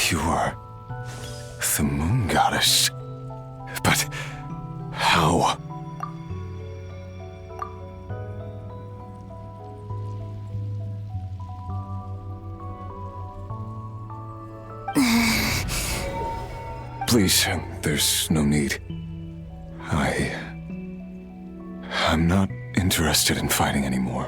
You are the moon goddess. But how? Please, there's no need. I'm not interested in fighting anymore.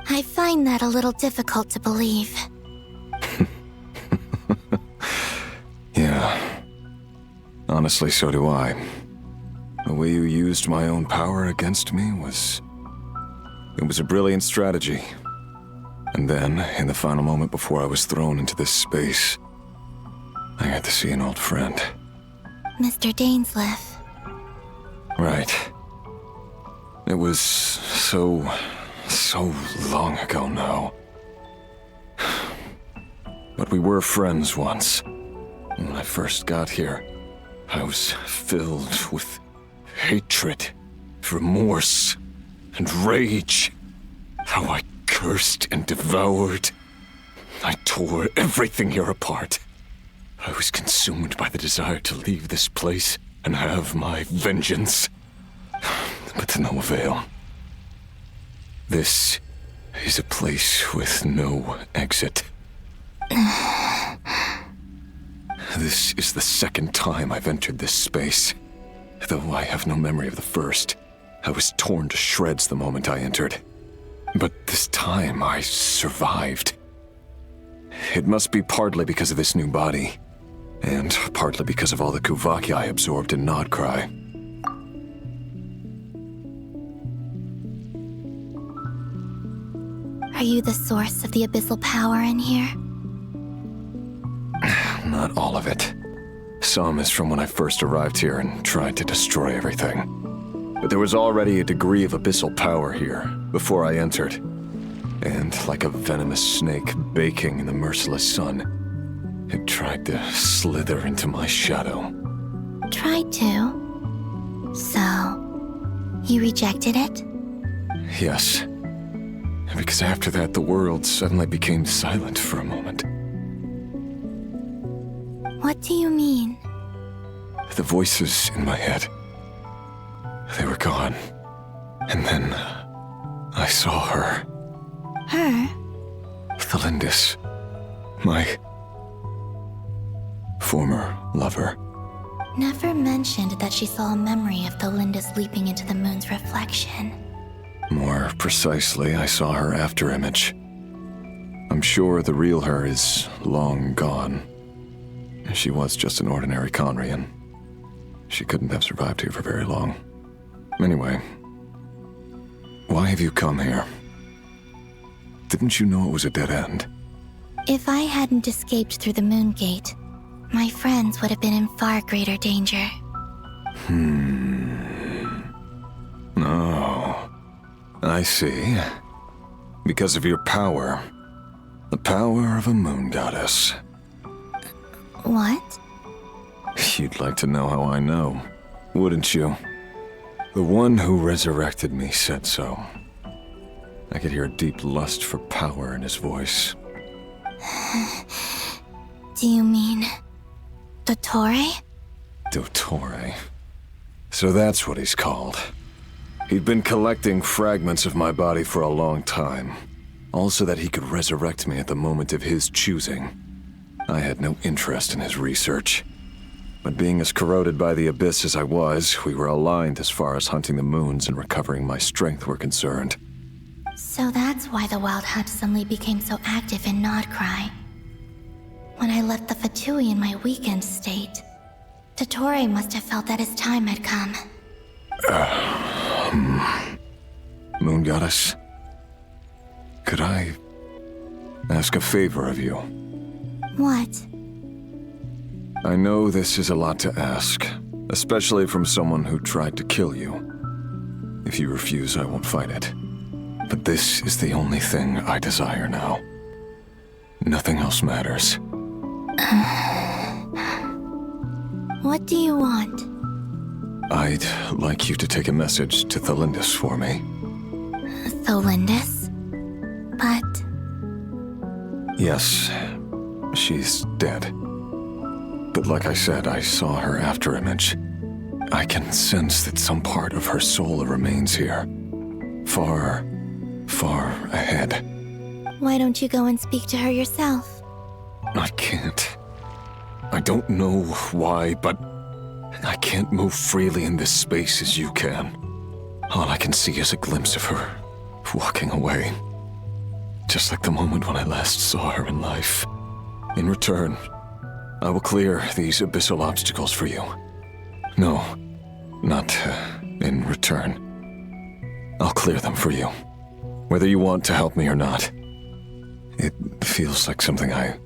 I find that a little difficult to believe. Yeah. Honestly, so do I. The way you used my own power against me was... It was a brilliant strategy. And then, in the final moment before I was thrown into this space, I got to see an old friend. Mr. Dainsleif. Right. It was so long ago now. But we were friends once. When I first got here, I was filled with hatred, remorse, and rage. How I cursed and devoured. I tore everything here apart. I was consumed by the desire to leave this place and have my vengeance. But to no avail. This is a place with no exit. This is the second time I've entered this space. Though I have no memory of the first. I was torn to shreds the moment I entered. But this time I survived. It must be partly because of this new body, and partly because of all the Kuvaki I absorbed in Nodcry. Are you the source of the abyssal power in here? Not all of it. Some is from when I first arrived here and tried to destroy everything. But there was already a degree of abyssal power here before I entered. And like a venomous snake baking in the merciless sun, it tried to slither into my shadow. Tried to? So, you rejected it? Yes. Because after that, the world suddenly became silent for a moment. What do you mean? The voices in my head, they were gone. And then I saw her. Her? Tholindis. My former lover. Never mentioned that she saw a memory of Tholindis leaping into the moon's reflection. More precisely, I saw her afterimage. I'm sure the real her is long gone. She was just an ordinary Conrian. She couldn't have survived here for very long. Anyway, why have you come here? Didn't you know it was a dead end? If I hadn't escaped through the moon gate, my friends would have been in far greater danger. Oh, I see. Because of your power. The power of a moon goddess. What? You'd like to know how I know, wouldn't you? The one who resurrected me said so. I could hear a deep lust for power in his voice. Do you mean... Dottore? Dottore. So that's what he's called. He'd been collecting fragments of my body for a long time. All so that he could resurrect me at the moment of his choosing. I had no interest in his research. But being as corroded by the abyss as I was, we were aligned as far as hunting the moons and recovering my strength were concerned. So that's why the Wild Hunt suddenly became so active in Nodcry. When I left the Fatui in my weakened state, Dottore must have felt that his time had come. Moon Goddess, could I ask a favor of you? What? I know this is a lot to ask, especially from someone who tried to kill you. If you refuse, I won't fight it. But this is the only thing I desire now. Nothing else matters. What do you want? I'd like you to take a message to Tholindis for me. Tholindis? But... Yes, she's dead. But like I said, I saw her afterimage. I can sense that some part of her soul remains here. Far, far ahead. Why don't you go and speak to her yourself? I can't. I don't know why, but I can't move freely in this space as you can. All I can see is a glimpse of her walking away. Just like the moment when I last saw her in life. In return, I will clear these abyssal obstacles for you. No, not in return. I'll clear them for you, whether you want to help me or not. It feels like something I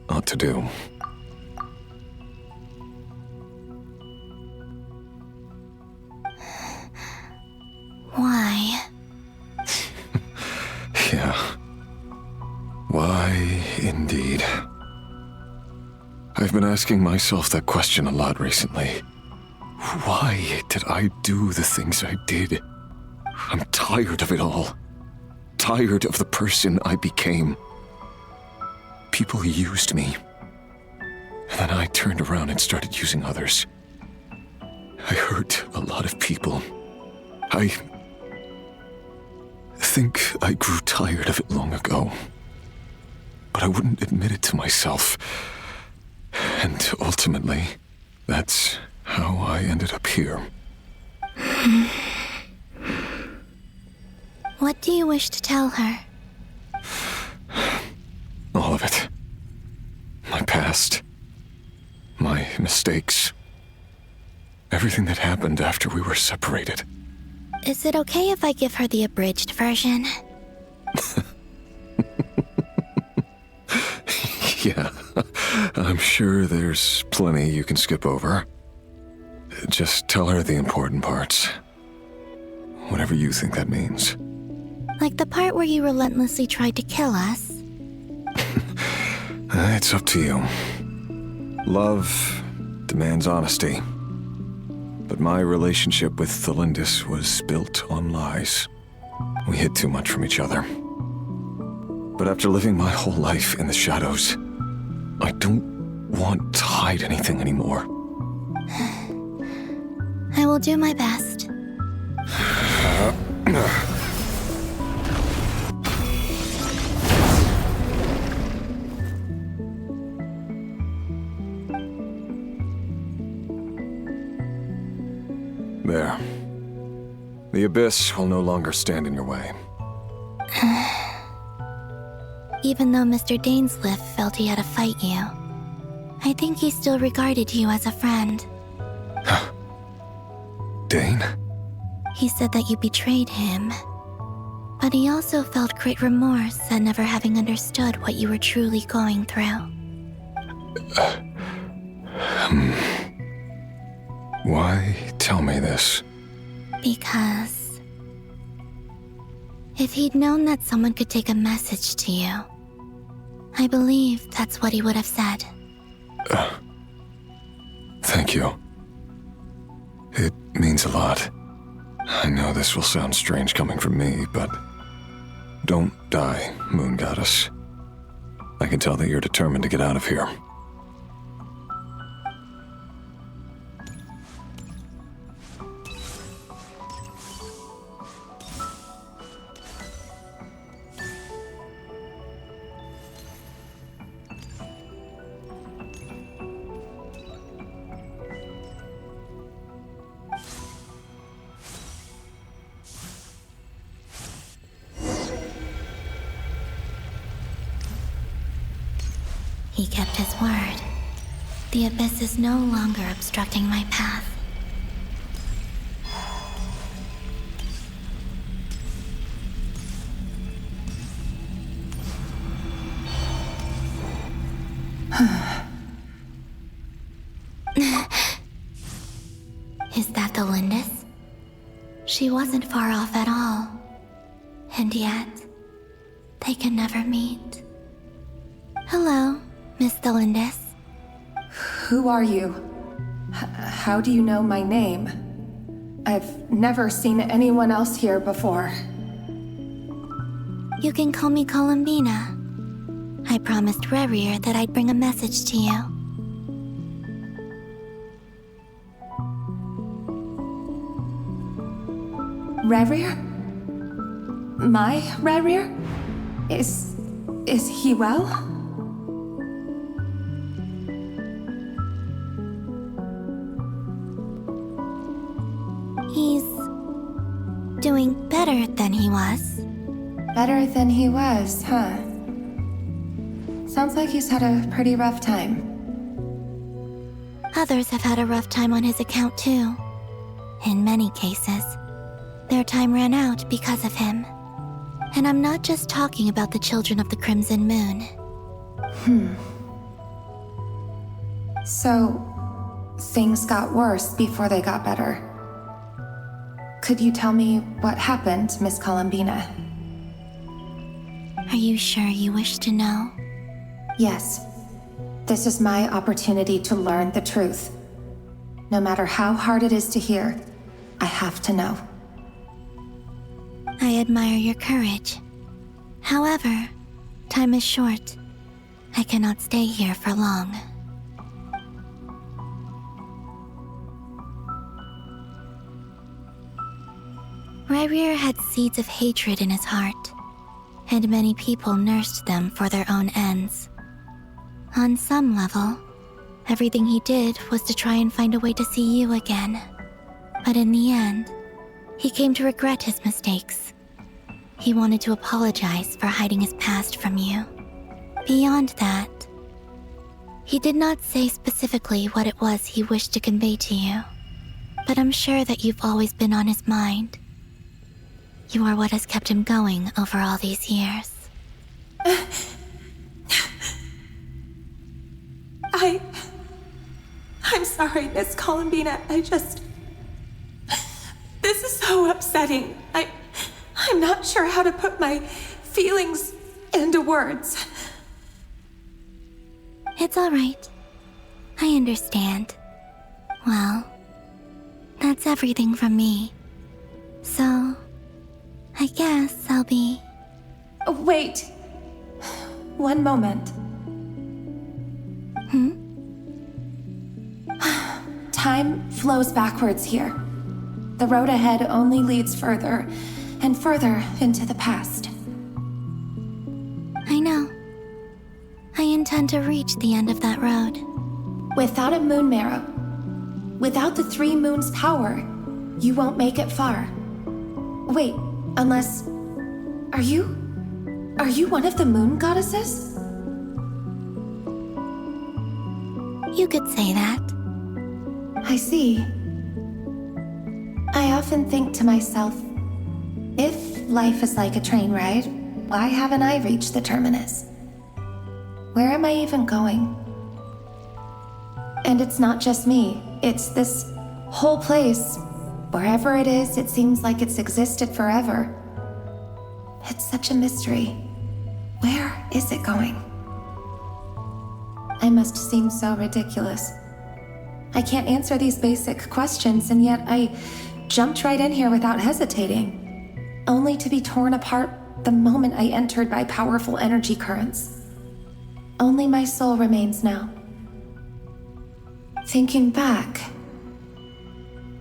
ought to do. Why? Yeah. Why, indeed. I've been asking myself that question a lot recently. Why did I do the things I did? I'm tired of it all. Tired of the person I became. People used me. And then I turned around and started using others. I hurt a lot of people. I think I grew tired of it long ago. But I wouldn't admit it to myself. And ultimately, that's how I ended up here. What do you wish to tell her? All of it. My past. My mistakes. Everything that happened after we were separated. Is it okay if I give her the abridged version? Yeah, I'm sure there's plenty you can skip over. Just tell her the important parts. Whatever you think that means. Like the part where you relentlessly tried to kill us? It's up to you. Love demands honesty. But my relationship with Tholindis was built on lies. We hid too much from each other. But after living my whole life in the shadows, I don't want to hide anything anymore. I will do my best. There. The abyss will no longer stand in your way. Even though Mr. Dainsleif felt he had to fight you, I think he still regarded you as a friend. Dane? He said that you betrayed him, but he also felt great remorse at never having understood what you were truly going through. Why tell me this? Because if he'd known that someone could take a message to you, I believe that's what he would have said. Thank you. It means a lot. I know this will sound strange coming from me, but don't die, Moon Goddess. I can tell that you're determined to get out of here. He kept his word. The abyss is no longer obstructing my path. Is that Tholindis? She wasn't far off at all. And yet, they can never meet. Hello, Miss Tholindis. Who are you? How do you know my name? I've never seen anyone else here before. You can call me Columbina. I promised Rerir that I'd bring a message to you. Rerir? My Rerir? Is he well? He's doing better than he was. Better than he was, huh? Sounds like he's had a pretty rough time. Others have had a rough time on his account too. In many cases, their time ran out because of him. And I'm not just talking about the children of the Crimson Moon. So, things got worse before they got better. Could you tell me what happened, Miss Columbina? Are you sure you wish to know? Yes. This is my opportunity to learn the truth. No matter how hard it is to hear, I have to know. I admire your courage. However, time is short. I cannot stay here for long. Rerir had seeds of hatred in his heart, and many people nursed them for their own ends. On some level, everything he did was to try and find a way to see you again. But in the end, he came to regret his mistakes. He wanted to apologize for hiding his past from you. Beyond that, he did not say specifically what it was he wished to convey to you, but I'm sure that you've always been on his mind. You are what has kept him going over all these years. I'm sorry, Miss Columbina. This is so upsetting. I'm not sure how to put my feelings into words. It's all right. I understand. Well, that's everything from me. So, I guess I'll be... Wait. One moment. Time flows backwards here. The road ahead only leads further and further into the past. I know. I intend to reach the end of that road. Without a moon marrow, without the three moons' power, you won't make it far. Wait, unless... Are you one of the moon goddesses? You could say that. I see. I often think to myself, if life is like a train ride, why haven't I reached the terminus? Where am I even going? And it's not just me, it's this whole place. Wherever it is, it seems like it's existed forever. It's such a mystery. Where is it going? I must seem so ridiculous. I can't answer these basic questions, and yet I jumped right in here without hesitating, only to be torn apart the moment I entered by powerful energy currents. Only my soul remains now. Thinking back,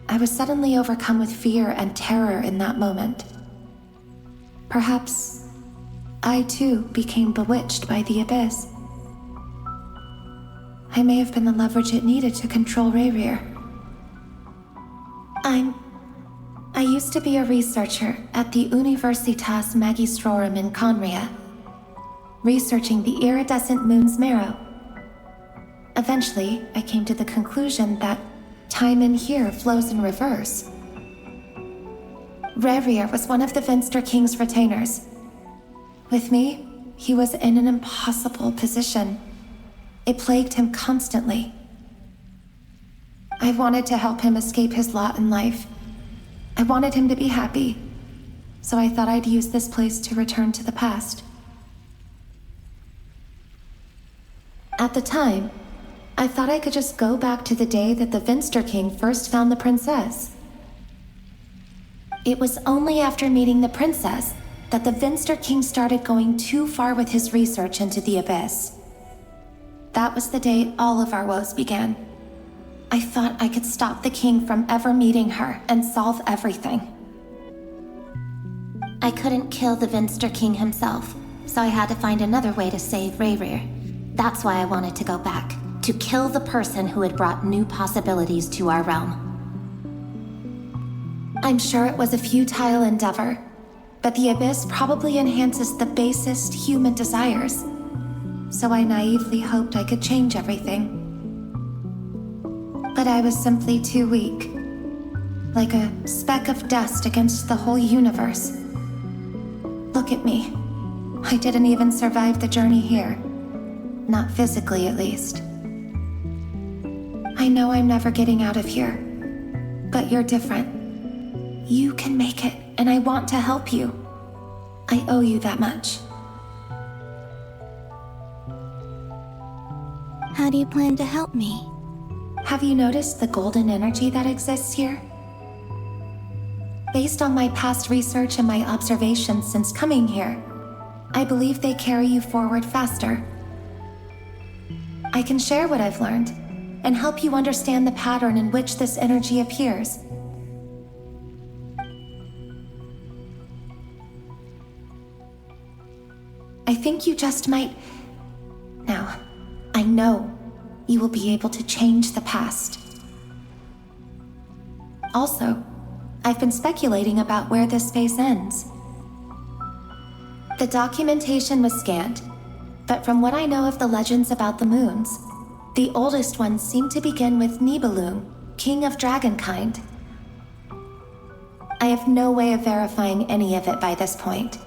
I was suddenly overcome with fear and terror in that moment. Perhaps I too became bewitched by the abyss. I may have been the leverage it needed to control Rerir. I used to be a researcher at the Universitas Magistrorum in Conria, researching the iridescent moon's marrow. Eventually, I came to the conclusion that time in here flows in reverse. Rerir was one of the Finster King's retainers. With me, he was in an impossible position. It plagued him constantly. I wanted to help him escape his lot in life. I wanted him to be happy, so I thought I'd use this place to return to the past. At the time, I thought I could just go back to the day that the Finster King first found the princess. It was only after meeting the princess that the Vinster King started going too far with his research into the Abyss. That was the day all of our woes began. I thought I could stop the king from ever meeting her and solve everything. I couldn't kill the Vinster King himself, so I had to find another way to save Rerir. That's why I wanted to go back, to kill the person who had brought new possibilities to our realm. I'm sure it was a futile endeavor, but the Abyss probably enhances the basest human desires. So I naively hoped I could change everything. But I was simply too weak. Like a speck of dust against the whole universe. Look at me. I didn't even survive the journey here. Not physically, at least. I know I'm never getting out of here. But you're different. You can make it, and I want to help you. I owe you that much. How do you plan to help me? Have you noticed the golden energy that exists here? Based on my past research and my observations since coming here, I believe they carry you forward faster. I can share what I've learned and help you understand the pattern in which this energy appears. I think you just might... Now, I know you will be able to change the past. Also, I've been speculating about where this space ends. The documentation was scanned, but from what I know of the legends about the moons, the oldest ones seem to begin with Nibelung, king of dragonkind. I have no way of verifying any of it by this point,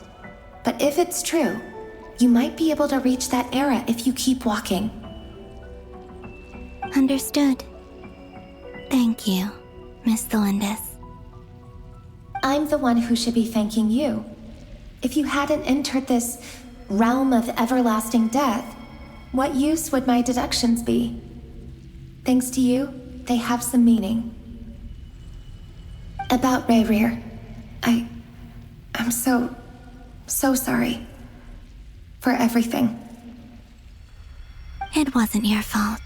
but if it's true, you might be able to reach that era if you keep walking. Understood. Thank you, Miss Tholindis. I'm the one who should be thanking you. If you hadn't entered this realm of everlasting death, what use would my deductions be? Thanks to you, they have some meaning. About Rerir, I'm so sorry. For everything. It wasn't your fault.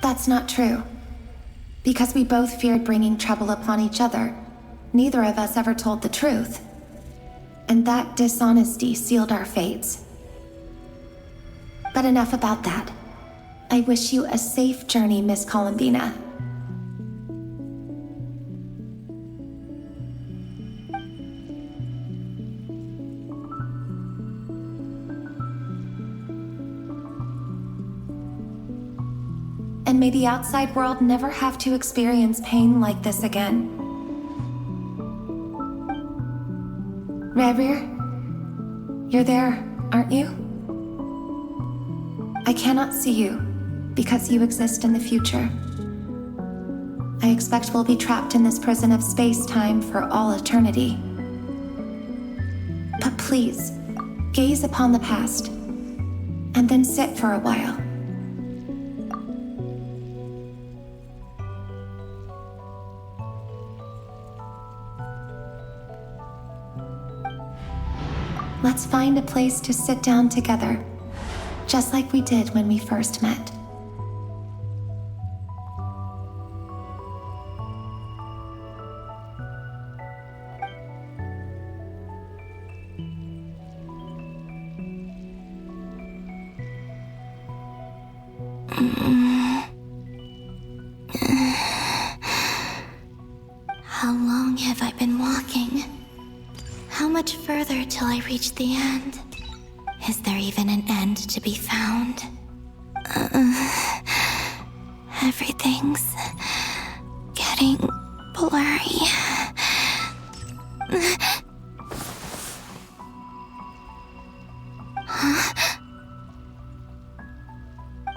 That's not true. Because we both feared bringing trouble upon each other, neither of us ever told the truth. And that dishonesty sealed our fates. But enough about that. I wish you a safe journey, Miss Columbina. And may the outside world never have to experience pain like this again. Rerir, you're there, aren't you? I cannot see you, because you exist in the future. I expect we'll be trapped in this prison of space-time for all eternity. But please, gaze upon the past, and then sit for a while. Let's find a place to sit down together, just like we did when we first met. How long have I been walking? How much further till I reach the end? Is there even an end to be found? Everything's getting blurry.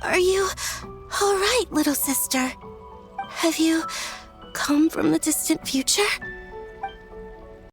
Are you all right, little sister? Have you come from the distant future?